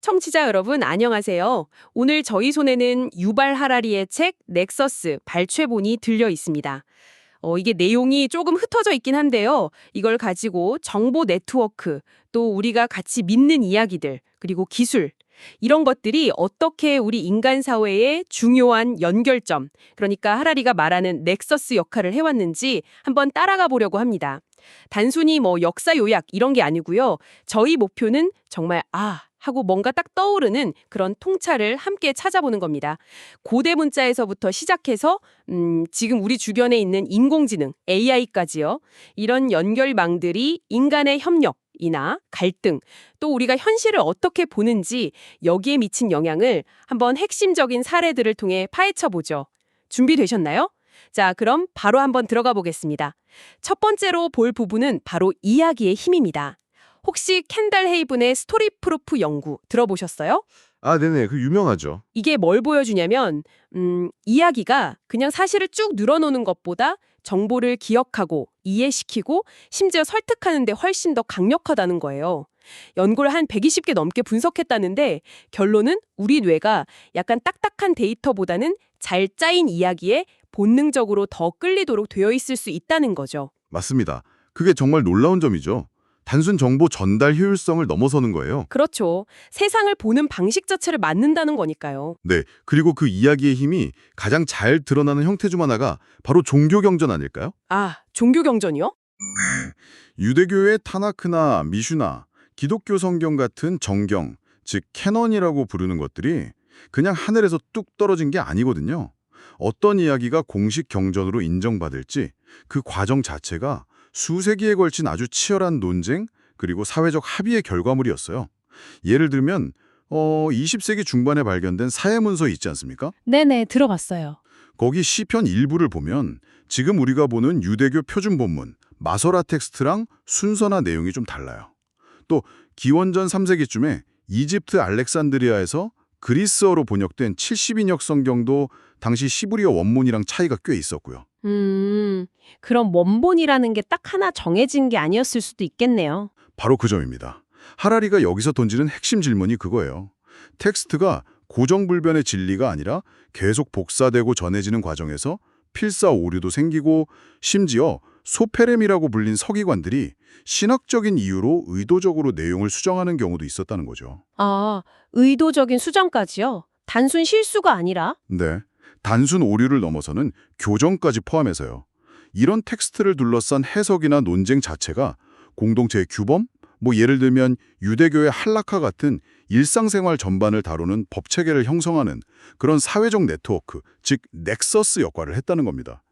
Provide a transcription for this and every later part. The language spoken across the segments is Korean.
청취자 여러분, 안녕하세요. 오늘 저희 손에는 유발 하라리의 책 넥서스 발췌본이 들려 있습니다. 이게 내용이 조금 흩어져 있긴 한데요. 이걸 가지고 정보 네트워크, 또 우리가 같이 믿는 이야기들, 그리고 기술, 이런 것들이 어떻게 우리 인간 사회의 중요한 연결점, 그러니까 하라리가 말하는 넥서스 역할을 해왔는지 한번 따라가 보려고 합니다. 단순히 역사 요약 이런 게 아니고요. 저희 목표는 정말 하고 뭔가 딱 떠오르는 그런 통찰을 함께 찾아보는 겁니다. 고대 문자에서부터 시작해서 지금 우리 주변에 있는 인공지능, AI까지요. 이런 연결망들이 인간의 협력이나 갈등, 또 우리가 현실을 어떻게 보는지 여기에 미친 영향을 한번 핵심적인 사례들을 통해 파헤쳐보죠. 준비되셨나요? 자, 그럼 바로 한번 들어가 보겠습니다. 첫 번째로 볼 부분은 바로 이야기의 힘입니다. 혹시 켄달 헤이븐의 스토리 프루프 연구 들어보셨어요? 아, 네네. 그 유명하죠. 이게 뭘 보여주냐면 이야기가 그냥 사실을 쭉 늘어놓는 것보다 정보를 기억하고 이해시키고 심지어 설득하는 데 훨씬 더 강력하다는 거예요. 연구를 한 120개 넘게 분석했다는데 결론은 우리 뇌가 약간 딱딱한 데이터보다는 잘 짜인 이야기에 본능적으로 더 끌리도록 되어 있을 수 있다는 거죠. 맞습니다. 그게 정말 놀라운 점이죠. 단순 정보 전달 효율성을 넘어서는 거예요. 그렇죠. 세상을 보는 방식 자체를 맞는다는 거니까요. 네. 그리고 그 이야기의 힘이 가장 잘 드러나는 형태 중 하나가 바로 종교 경전 아닐까요? 종교 경전이요? 유대교의 타나크나 미슈나, 기독교 성경 같은 정경, 즉 캐넌이라고 부르는 것들이 그냥 하늘에서 뚝 떨어진 게 아니거든요. 어떤 이야기가 공식 경전으로 인정받을지 그 과정 자체가 수세기에 걸친 아주 치열한 논쟁 그리고 사회적 합의의 결과물이었어요. 예를 들면 20세기 중반에 발견된 사해문서 있지 않습니까? 네네, 들어봤어요. 거기 시편 일부를 보면 지금 우리가 보는 유대교 표준 본문 마소라 텍스트랑 순서나 내용이 좀 달라요. 또 기원전 3세기쯤에 이집트 알렉산드리아에서 그리스어로 번역된 70인역 성경도 당시 시브리어 원문이랑 차이가 꽤 있었고요. 그럼 원본이라는 게 딱 하나 정해진 게 아니었을 수도 있겠네요. 바로 그 점입니다. 하라리가 여기서 던지는 핵심 질문이 그거예요. 텍스트가 고정불변의 진리가 아니라 계속 복사되고 전해지는 과정에서 필사 오류도 생기고 심지어 소페렘이라고 불린 서기관들이 신학적인 이유로 의도적으로 내용을 수정하는 경우도 있었다는 거죠. 의도적인 수정까지요? 단순 실수가 아니라? 네, 단순 오류를 넘어서는 교정까지 포함해서요. 이런 텍스트를 둘러싼 해석이나 논쟁 자체가 공동체의 규범, 예를 들면 유대교의 할라카 같은 일상생활 전반을 다루는 법체계를 형성하는 그런 사회적 네트워크, 즉 넥서스 역할을 했다는 겁니다.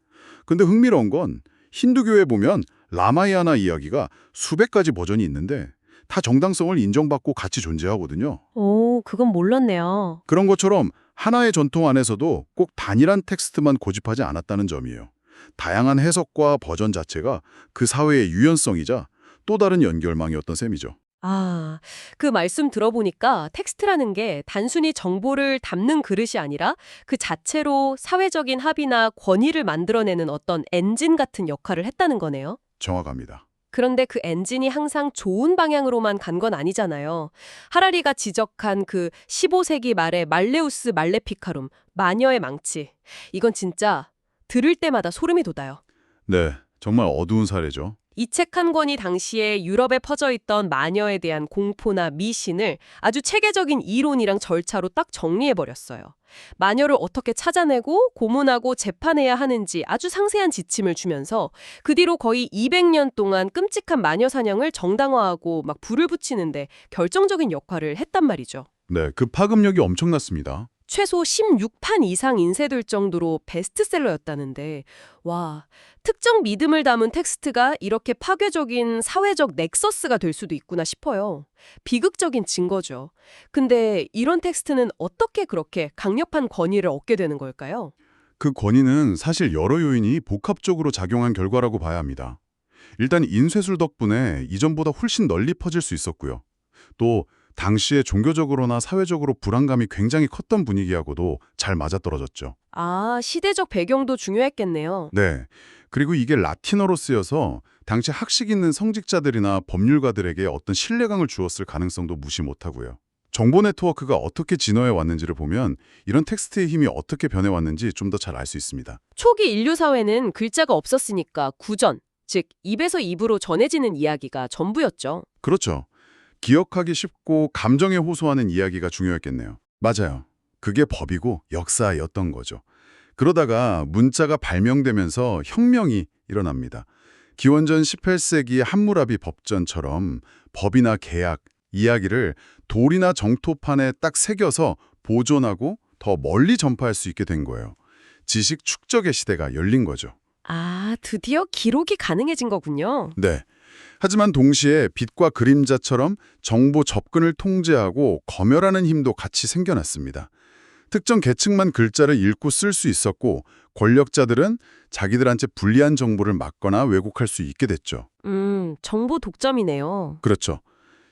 근데 흥미로운 건 힌두교에 보면 라마야나 이야기가 수백 가지 버전이 있는데 다 정당성을 인정받고 같이 존재하거든요. 오, 그건 몰랐네요. 그런 것처럼 하나의 전통 안에서도 꼭 단일한 텍스트만 고집하지 않았다는 점이에요. 다양한 해석과 버전 자체가 그 사회의 유연성이자 또 다른 연결망이었던 셈이죠. 그 말씀 들어보니까 텍스트라는 게 단순히 정보를 담는 그릇이 아니라 그 자체로 사회적인 합의나 권위를 만들어내는 어떤 엔진 같은 역할을 했다는 거네요. 정확합니다. 그런데 그 엔진이 항상 좋은 방향으로만 간 건 아니잖아요. 하라리가 지적한 그 15세기 말의 말레우스 말레피카룸, 마녀의 망치. 이건 진짜 들을 때마다 소름이 돋아요. 네, 정말 어두운 사례죠. 이 책 한 권이 당시에 유럽에 퍼져 있던 마녀에 대한 공포나 미신을 아주 체계적인 이론이랑 절차로 딱 정리해버렸어요. 마녀를 어떻게 찾아내고 고문하고 재판해야 하는지 아주 상세한 지침을 주면서 그 뒤로 거의 200년 동안 끔찍한 마녀 사냥을 정당화하고 막 불을 붙이는데 결정적인 역할을 했단 말이죠. 네, 그 파급력이 엄청났습니다. 최소 16판 이상 인쇄될 정도로 베스트셀러였다는데 와, 특정 믿음을 담은 텍스트가 이렇게 파괴적인 사회적 넥서스가 될 수도 있구나 싶어요. 비극적인 증거죠. 근데 이런 텍스트는 어떻게 그렇게 강력한 권위를 얻게 되는 걸까요? 그 권위는 사실 여러 요인이 복합적으로 작용한 결과라고 봐야 합니다. 일단 인쇄술 덕분에 이전보다 훨씬 널리 퍼질 수 있었고요. 또 당시에 종교적으로나 사회적으로 불안감이 굉장히 컸던 분위기하고도 잘 맞아떨어졌죠. 시대적 배경도 중요했겠네요. 네. 그리고 이게 라틴어로 쓰여서 당시 학식 있는 성직자들이나 법률가들에게 어떤 신뢰감을 주었을 가능성도 무시 못하고요. 정보 네트워크가 어떻게 진화해 왔는지를 보면 이런 텍스트의 힘이 어떻게 변해왔는지 좀 더 잘 알 수 있습니다. 초기 인류 사회는 글자가 없었으니까 구전, 즉 입에서 입으로 전해지는 이야기가 전부였죠. 그렇죠. 기억하기 쉽고 감정에 호소하는 이야기가 중요했겠네요. 맞아요. 그게 법이고 역사였던 거죠. 그러다가 문자가 발명되면서 혁명이 일어납니다. 기원전 18세기 함무라비 법전처럼 법이나 계약, 이야기를 돌이나 정토판에 딱 새겨서 보존하고 더 멀리 전파할 수 있게 된 거예요. 지식 축적의 시대가 열린 거죠. 아, 드디어 기록이 가능해진 거군요. 네. 하지만 동시에 빛과 그림자처럼 정보 접근을 통제하고 검열하는 힘도 같이 생겨났습니다. 특정 계층만 글자를 읽고 쓸 수 있었고 권력자들은 자기들한테 불리한 정보를 막거나 왜곡할 수 있게 됐죠. 정보 독점이네요. 그렇죠.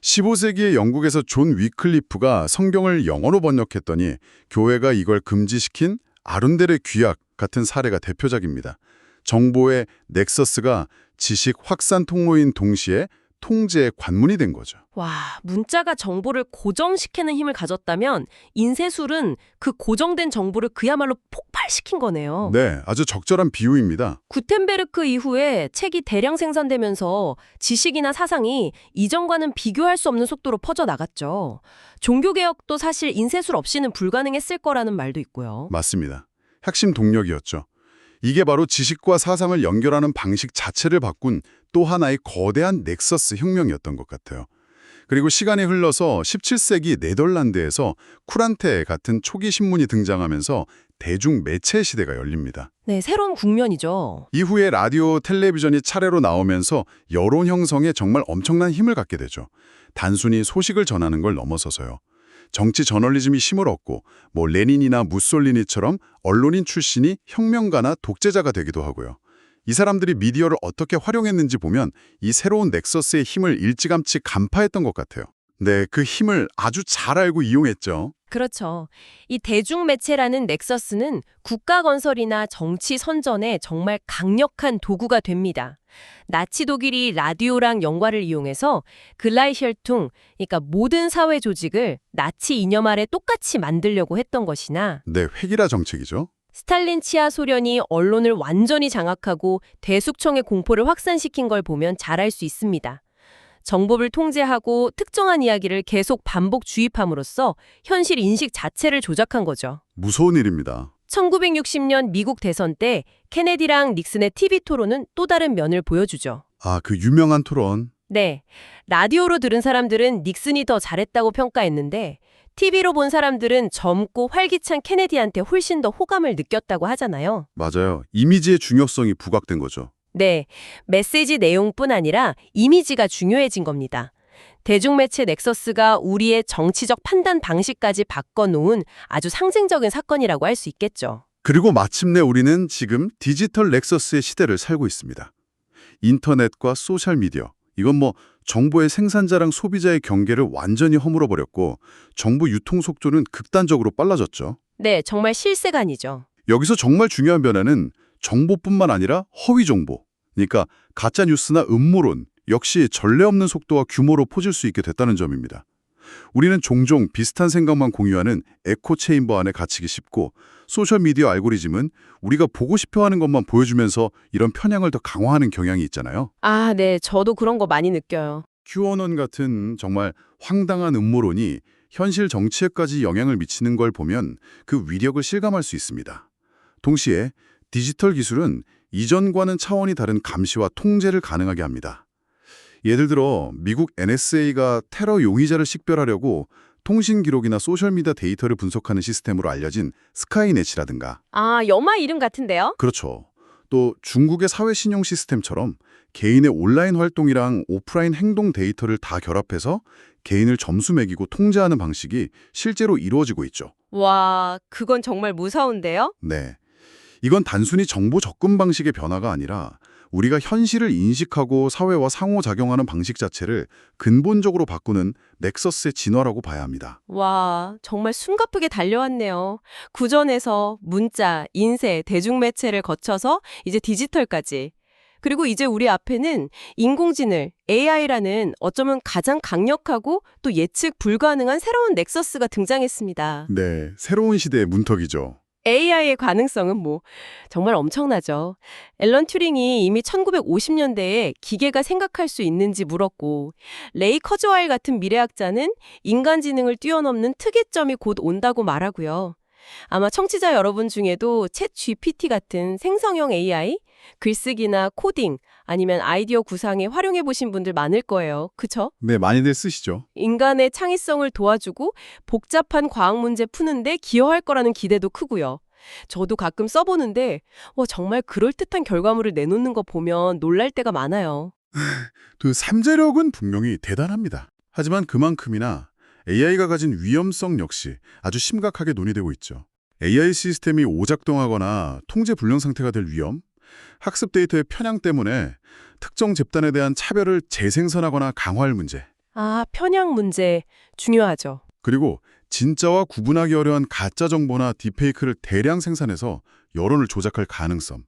15세기에 영국에서 존 위클리프가 성경을 영어로 번역했더니 교회가 이걸 금지시킨 아룬델의 규약 같은 사례가 대표작입니다. 정보의 넥서스가 지식 확산 통로인 동시에 통제의 관문이 된 거죠. 와, 문자가 정보를 고정시키는 힘을 가졌다면 인쇄술은 그 고정된 정보를 그야말로 폭발시킨 거네요. 네, 아주 적절한 비유입니다. 구텐베르크 이후에 책이 대량 생산되면서 지식이나 사상이 이전과는 비교할 수 없는 속도로 퍼져나갔죠. 종교개혁도 사실 인쇄술 없이는 불가능했을 거라는 말도 있고요. 맞습니다. 핵심 동력이었죠. 이게 바로 지식과 사상을 연결하는 방식 자체를 바꾼 또 하나의 거대한 넥서스 혁명이었던 것 같아요. 그리고 시간이 흘러서 17세기 네덜란드에서 쿠란테 같은 초기 신문이 등장하면서 대중 매체 시대가 열립니다. 네, 새로운 국면이죠. 이후에 라디오, 텔레비전이 차례로 나오면서 여론 형성에 정말 엄청난 힘을 갖게 되죠. 단순히 소식을 전하는 걸 넘어서서요. 정치 저널리즘이 힘을 얻고 레닌이나 무솔리니처럼 언론인 출신이 혁명가나 독재자가 되기도 하고요. 이 사람들이 미디어를 어떻게 활용했는지 보면 이 새로운 넥서스의 힘을 일찌감치 간파했던 것 같아요. 네, 그 힘을 아주 잘 알고 이용했죠. 그렇죠. 이 대중매체라는 넥서스는 국가 건설이나 정치 선전에 정말 강력한 도구가 됩니다. 나치 독일이 라디오랑 영화를 이용해서 글라이혈퉁, 그러니까 모든 사회 조직을 나치 이념 아래 똑같이 만들려고 했던 것이나 네, 획일화 정책이죠. 스탈린 치하 소련이 언론을 완전히 장악하고 대숙청의 공포를 확산시킨 걸 보면 잘 알 수 있습니다. 정보를 통제하고 특정한 이야기를 계속 반복 주입함으로써 현실 인식 자체를 조작한 거죠. 무서운 일입니다. 1960년 미국 대선 때 케네디랑 닉슨의 TV 토론은 또 다른 면을 보여주죠. 아, 그 유명한 토론. 네, 라디오로 들은 사람들은 닉슨이 더 잘했다고 평가했는데 TV로 본 사람들은 젊고 활기찬 케네디한테 훨씬 더 호감을 느꼈다고 하잖아요. 맞아요. 이미지의 중요성이 부각된 거죠. 네, 메시지 내용뿐 아니라 이미지가 중요해진 겁니다. 대중매체 넥서스가 우리의 정치적 판단 방식까지 바꿔놓은 아주 상징적인 사건이라고 할 수 있겠죠. 그리고 마침내 우리는 지금 디지털 넥서스의 시대를 살고 있습니다. 인터넷과 소셜미디어, 이건 정보의 생산자랑 소비자의 경계를 완전히 허물어버렸고 정보 유통 속도는 극단적으로 빨라졌죠. 네, 정말 실세간이죠. 여기서 정말 중요한 변화는 정보뿐만 아니라 허위 정보, 그러니까 가짜 뉴스나 음모론 역시 전례 없는 속도와 규모로 퍼질 수 있게 됐다는 점입니다. 우리는 종종 비슷한 생각만 공유하는 에코 체인버 안에 갇히기 쉽고 소셜미디어 알고리즘은 우리가 보고 싶어하는 것만 보여주면서 이런 편향을 더 강화하는 경향이 있잖아요. 아, 네, 저도 그런 거 많이 느껴요. QAnon 같은 정말 황당한 음모론이 현실 정치에까지 영향을 미치는 걸 보면 그 위력을 실감할 수 있습니다. 동시에 디지털 기술은 이전과는 차원이 다른 감시와 통제를 가능하게 합니다. 예를 들어 미국 NSA가 테러 용의자를 식별하려고 통신 기록이나 소셜미디어 데이터를 분석하는 시스템으로 알려진 스카이넷이라든가. 아, 영화 이름 같은데요? 그렇죠. 또 중국의 사회신용 시스템처럼 개인의 온라인 활동이랑 오프라인 행동 데이터를 다 결합해서 개인을 점수 매기고 통제하는 방식이 실제로 이루어지고 있죠. 와, 그건 정말 무서운데요? 네. 이건 단순히 정보 접근 방식의 변화가 아니라 우리가 현실을 인식하고 사회와 상호작용하는 방식 자체를 근본적으로 바꾸는 넥서스의 진화라고 봐야 합니다. 와, 정말 숨가쁘게 달려왔네요. 구전에서 문자, 인쇄, 대중매체를 거쳐서 이제 디지털까지. 그리고 이제 우리 앞에는 인공지능, AI라는 어쩌면 가장 강력하고 또 예측 불가능한 새로운 넥서스가 등장했습니다. 네, 새로운 시대의 문턱이죠. AI의 가능성은 정말 엄청나죠. 앨런 튜링이 이미 1950년대에 기계가 생각할 수 있는지 물었고, 레이 커즈와일 같은 미래학자는 인간지능을 뛰어넘는 특이점이 곧 온다고 말하고요. 아마 청취자 여러분 중에도 챗 GPT 같은 생성형 AI, 글쓰기나 코딩, 아니면 아이디어 구상에 활용해 보신 분들 많을 거예요. 그쵸? 네, 많이들 쓰시죠. 인간의 창의성을 도와주고 복잡한 과학 문제 푸는데 기여할 거라는 기대도 크고요. 저도 가끔 써보는데 정말 그럴듯한 결과물을 내놓는 거 보면 놀랄 때가 많아요. 그 잠재력은 분명히 대단합니다. 하지만 그만큼이나 AI가 가진 위험성 역시 아주 심각하게 논의되고 있죠. AI 시스템이 오작동하거나 통제 불능 상태가 될 위험, 학습 데이터의 편향 때문에 특정 집단에 대한 차별을 재생산하거나 강화할 문제, 편향 문제 중요하죠. 그리고 진짜와 구분하기 어려운 가짜 정보나 딥페이크를 대량 생산해서 여론을 조작할 가능성,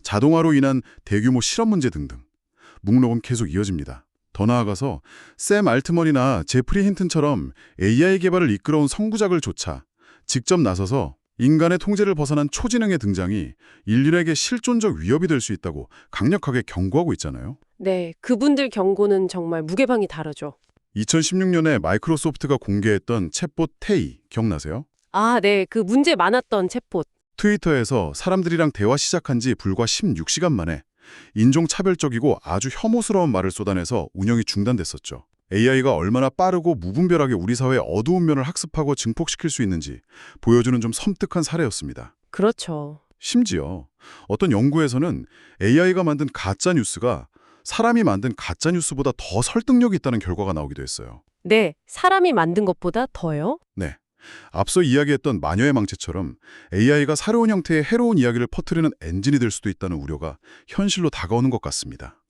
자동화로 인한 대규모 실험 문제 등등. 목록은 계속 이어집니다. 더 나아가서 샘 알트먼이나 제프리 힌튼처럼 AI 개발을 이끌어온 선구자കൾ 조차 직접 나서서 인간의 통제를 벗어난 초지능의 등장이 인류에게 실존적 위협이 될 수 있다고 강력하게 경고하고 있잖아요. 네, 그분들 경고는 정말 무게방이 다르죠. 2016년에 마이크로소프트가 공개했던 챗봇 테이 기억나세요? 네, 그 문제 많았던 챗봇. 트위터에서 사람들이랑 대화 시작한 지 불과 16시간 만에 인종차별적이고 아주 혐오스러운 말을 쏟아내서 운영이 중단됐었죠. AI가 얼마나 빠르고 무분별하게 우리 사회의 어두운 면을 학습하고 증폭시킬 수 있는지 보여주는 좀 섬뜩한 사례였습니다. 그렇죠. 심지어 어떤 연구에서는 AI가 만든 가짜뉴스가 사람이 만든 가짜뉴스보다 더 설득력이 있다는 결과가 나오기도 했어요. 네, 사람이 만든 것보다 더요? 네. 앞서 이야기했던 마녀의 망치처럼 AI가 새로운 형태의 해로운 이야기를 퍼뜨리는 엔진이 될 수도 있다는 우려가 현실로 다가오는 것 같습니다.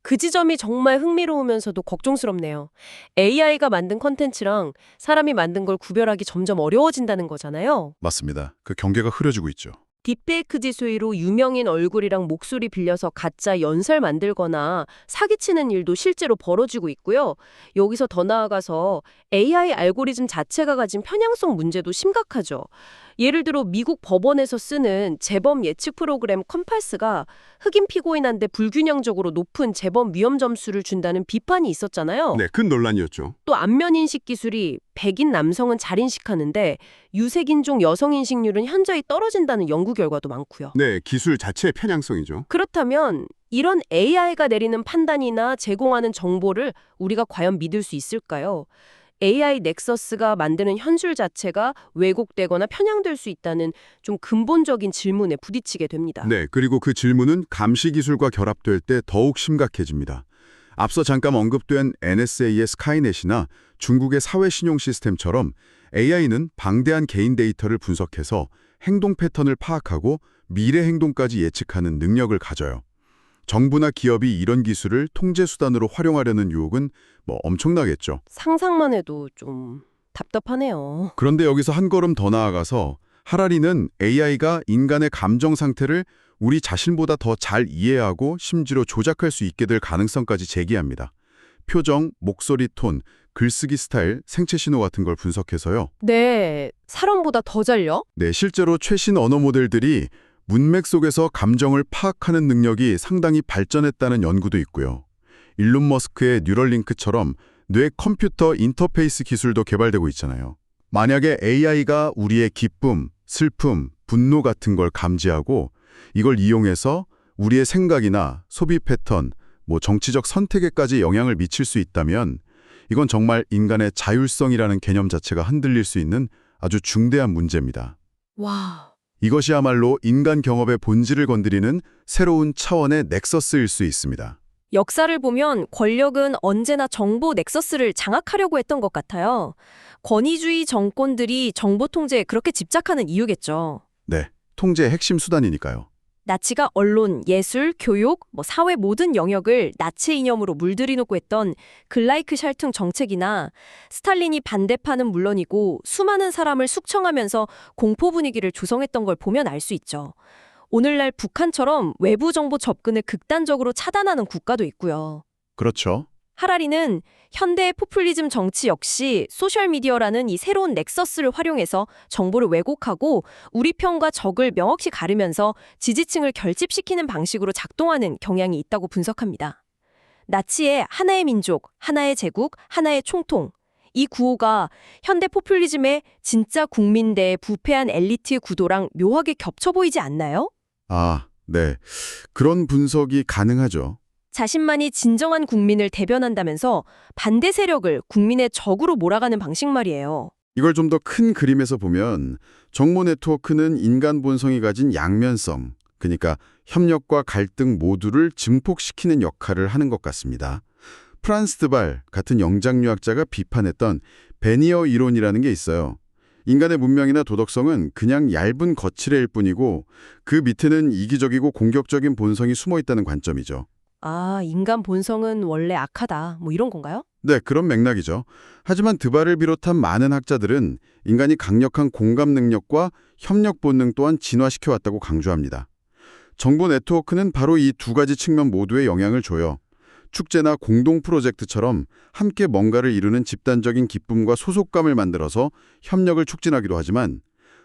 그 지점이 정말 흥미로우면서도 걱정스럽네요. AI가 만든 컨텐츠랑 사람이 만든 걸 구별하기 점점 어려워진다는 거잖아요. 맞습니다. 그 경계가 흐려지고 있죠. 딥페이크 지수로 유명인 얼굴이랑 목소리 빌려서 가짜 연설 만들거나 사기치는 일도 실제로 벌어지고 있고요. 여기서 더 나아가서 AI 알고리즘 자체가 가진 편향성 문제도 심각하죠. 예를 들어 미국 법원에서 쓰는 재범 예측 프로그램 컴파스가 흑인 피고인한테 불균형적으로 높은 재범 위험 점수를 준다는 비판이 있었잖아요. 네, 큰 논란이었죠. 또 안면인식 기술이 백인 남성은 잘 인식하는데 유색인종 여성 인식률은 현저히 떨어진다는 연구 결과도 많고요. 네, 기술 자체의 편향성이죠. 그렇다면 이런 AI가 내리는 판단이나 제공하는 정보를 우리가 과연 믿을 수 있을까요? AI 넥서스가 만드는 현실 자체가 왜곡되거나 편향될 수 있다는 좀 근본적인 질문에 부딪히게 됩니다. 네, 그리고 그 질문은 감시 기술과 결합될 때 더욱 심각해집니다. 앞서 잠깐 언급된 NSA의 스카이넷이나 중국의 사회 신용 시스템처럼 AI는 방대한 개인 데이터를 분석해서 행동 패턴을 파악하고 미래 행동까지 예측하는 능력을 가져요. 정부나 기업이 이런 기술을 통제 수단으로 활용하려는 유혹은 엄청나겠죠. 상상만 해도 좀 답답하네요. 그런데 여기서 한 걸음 더 나아가서 하라리는 AI가 인간의 감정 상태를 우리 자신보다 더 잘 이해하고 심지어 조작할 수 있게 될 가능성까지 제기합니다. 표정, 목소리 톤, 글쓰기 스타일, 생체 신호 같은 걸 분석해서요. 네, 사람보다 더 잘요? 네, 실제로 최신 언어 모델들이 문맥 속에서 감정을 파악하는 능력이 상당히 발전했다는 연구도 있고요. 일론 머스크의 뉴럴링크처럼 뇌 컴퓨터 인터페이스 기술도 개발되고 있잖아요. 만약에 AI가 우리의 기쁨, 슬픔, 분노 같은 걸 감지하고 이걸 이용해서 우리의 생각이나 소비 패턴, 정치적 선택에까지 영향을 미칠 수 있다면 이건 정말 인간의 자율성이라는 개념 자체가 흔들릴 수 있는 아주 중대한 문제입니다. 와, 이것이야말로 인간 경험의 본질을 건드리는 새로운 차원의 넥서스일 수 있습니다. 역사를 보면 권력은 언제나 정보 넥서스를 장악하려고 했던 것 같아요. 권위주의 정권들이 정보 통제에 그렇게 집착하는 이유겠죠. 네, 통제의 핵심 수단이니까요. 나치가 언론, 예술, 교육, 사회 모든 영역을 나치 이념으로 물들이놓고 했던 글라이크샬퉁 정책이나 스탈린이 반대파는 물론이고 수많은 사람을 숙청하면서 공포 분위기를 조성했던 걸 보면 알 수 있죠. 오늘날 북한처럼 외부 정보 접근을 극단적으로 차단하는 국가도 있고요. 그렇죠. 하라리는 현대의 포퓰리즘 정치 역시 소셜미디어라는 이 새로운 넥서스를 활용해서 정보를 왜곡하고 우리 편과 적을 명확히 가르면서 지지층을 결집시키는 방식으로 작동하는 경향이 있다고 분석합니다. 나치의 하나의 민족, 하나의 제국, 하나의 총통. 이 구호가 현대 포퓰리즘의 진짜 국민 대 부패한 엘리트 구도랑 묘하게 겹쳐 보이지 않나요? 아, 네. 그런 분석이 가능하죠. 자신만이 진정한 국민을 대변한다면서 반대 세력을 국민의 적으로 몰아가는 방식 말이에요. 이걸 좀 더 큰 그림에서 보면 정보 네트워크는 인간 본성이 가진 양면성, 그러니까 협력과 갈등 모두를 증폭시키는 역할을 하는 것 같습니다. 프란스 드발 같은 영장류학자가 비판했던 베니어 이론이라는 게 있어요. 인간의 문명이나 도덕성은 그냥 얇은 거칠애일 뿐이고 그 밑에는 이기적이고 공격적인 본성이 숨어 있다는 관점이죠. 아, 인간 본성은 원래 악하다. 뭐 이런 건가요? 네, 그런 맥락이죠. 하지만 드발을 비롯한 많은 학자들은 인간이 강력한 공감 능력과 협력 본능 또한 진화시켜왔다고 강조합니다. 정보 네트워크는 바로 이 두 가지 측면 모두에 영향을 줘요. 축제나 공동 프로젝트처럼 함께 뭔가를 이루는 집단적인 기쁨과 소속감을 만들어서 협력을 촉진하기도 하지만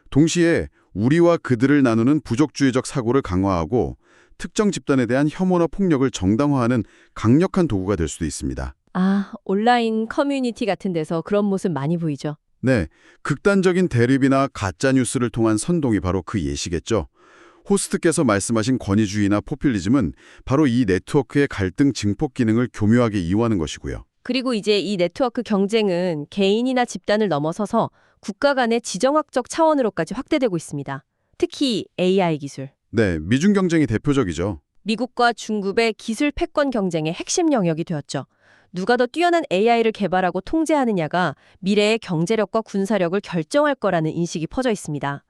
동시에 우리와 그들을 나누는 부족주의적 사고를 강화하고 특정 집단에 대한 혐오나 폭력을 정당화하는 강력한 도구가 될 수도 있습니다. 아, 온라인 커뮤니티 같은 데서 그런 모습 많이 보이죠. 네, 극단적인 대립이나 가짜뉴스를 통한 선동이 바로 그 예시겠죠. 호스트께서 말씀하신 권위주의나 포퓰리즘은 바로 이 네트워크의 갈등 증폭 기능을 교묘하게 이용하는 것이고요. 그리고 이제 이 네트워크 경쟁은 개인이나 집단을 넘어서서 국가 간의 지정학적 차원으로까지 확대되고 있습니다. 특히 AI 기술. 네, 미중 경쟁이 대표적이죠. 미국과 중국의 기술 패권 경쟁의 핵심 영역이 되었죠. 누가 더 뛰어난 AI를 개발하고 통제하느냐가 미래의 경제력과 군사력을 결정할 거라는 인식이 퍼져 있습니다.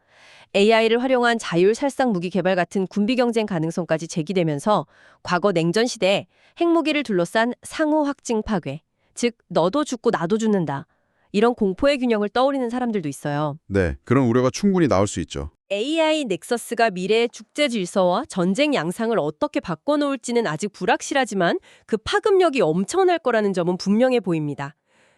AI를 활용한 자율살상 무기 개발 같은 군비 경쟁 가능성까지 제기되면서 과거 냉전 시대에 핵무기를 둘러싼 상호 확증 파괴, 즉 너도 죽고 나도 죽는다. 이런 공포의 균형을 떠올리는 사람들도 있어요. 네, 그런 우려가 충분히 나올 수 있죠. AI 넥서스가 미래의 축제 질서와 전쟁 양상을 어떻게 바꿔놓을지는 아직 불확실하지만 그 파급력이 엄청날 거라는 점은 분명해 보입니다.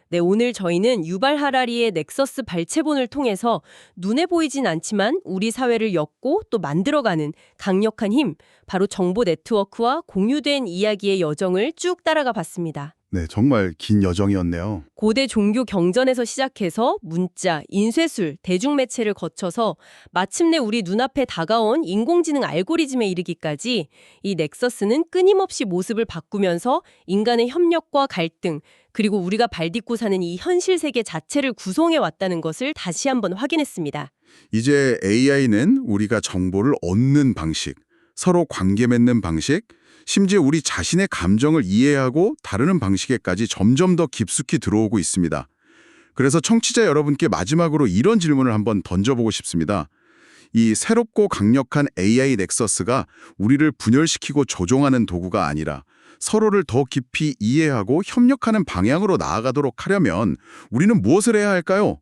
네, 오늘 저희는 유발 하라리의 넥서스 발췌본을 통해서 눈에 보이진 않지만 우리 사회를 엮고 또 만들어가는 강력한 힘, 바로 정보 네트워크와 공유된 이야기의 여정을 쭉 따라가 봤습니다. 네, 정말 긴 여정이었네요. 고대 종교 경전에서 시작해서 문자, 인쇄술, 대중매체를 거쳐서 마침내 우리 눈앞에 다가온 인공지능 알고리즘에 이르기까지 이 넥서스는 끊임없이 모습을 바꾸면서 인간의 협력과 갈등, 그리고 우리가 발딛고 사는 이 현실 세계 자체를 구성해 왔다는 것을 다시 한번 확인했습니다. 이제 AI는 우리가 정보를 얻는 방식, 서로 관계 맺는 방식, 심지어 우리 자신의 감정을 이해하고 다루는 방식에까지 점점 더 깊숙이 들어오고 있습니다. 그래서 청취자 여러분께 마지막으로 이런 질문을 한번 던져보고 싶습니다. 이 새롭고 강력한 AI 넥서스가 우리를 분열시키고 조종하는 도구가 아니라 서로를 더 깊이 이해하고 협력하는 방향으로 나아가도록 하려면 우리는 무엇을 해야 할까요?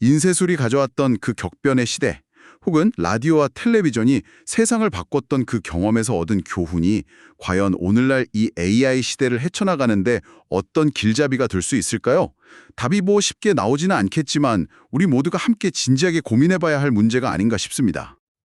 인쇄술이 가져왔던 그 격변의 시대, 혹은 라디오와 텔레비전이 세상을 바꿨던 그 경험에서 얻은 교훈이 과연 오늘날 이 AI 시대를 헤쳐나가는데 어떤 길잡이가 될 수 있을까요? 답이 뭐 쉽게 나오지는 않겠지만 우리 모두가 함께 진지하게 고민해봐야 할 문제가 아닌가 싶습니다.